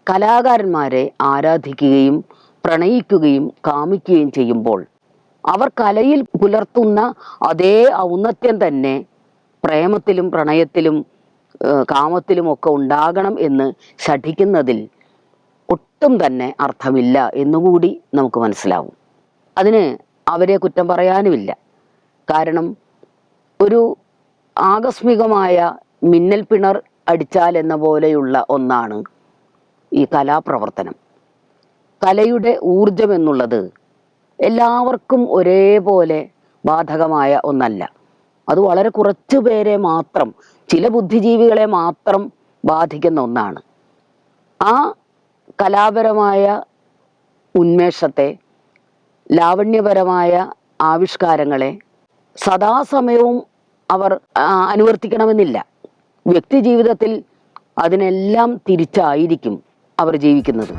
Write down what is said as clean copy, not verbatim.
കലാകാരന്മാരെ ആരാധിക്കുകയും പ്രണയിക്കുകയും കാമിക്കുകയും ചെയ്യുമ്പോൾ അവർ കലയിൽ പുലർത്തുന്ന അതേ ഔന്നത്യം തന്നെ പ്രേമത്തിലും പ്രണയത്തിലും കാമത്തിലുമൊക്കെ ഉണ്ടാകണം എന്ന് ശഠിക്കുന്നതിൽ ഒട്ടും തന്നെ അർത്ഥമില്ല എന്നുകൂടി നമുക്ക് മനസ്സിലാവും. അതിന് അവരെ കുറ്റം പറയാനുമില്ല. കാരണം ഒരു ആകസ്മികമായ മിന്നൽ പിണർ അടിച്ചാൽ എന്ന പോലെയുള്ള ഒന്നാണ് ഈ കലാപ്രവർത്തനം. കലയുടെ ഊർജം എന്നുള്ളത് എല്ലാവർക്കും ഒരേപോലെ ബാധകമായ ഒന്നല്ല. അത് വളരെ കുറച്ചു പേരെ മാത്രം, ചില ബുദ്ധിജീവികളെ മാത്രം ബാധിക്കുന്ന ഒന്നാണ്. ആ കലാപരമായ ഉന്മേഷത്തെ, ലാവണ്യപരമായ ആവിഷ്കാരങ്ങളെ സദാസമയവും അവർ അനുവർത്തിക്കണമെന്നില്ല. വ്യക്തി ജീവിതത്തിൽ അതിനെല്ലാം തിരിച്ചായിരിക്കും അവർ ജീവിക്കുന്നത്.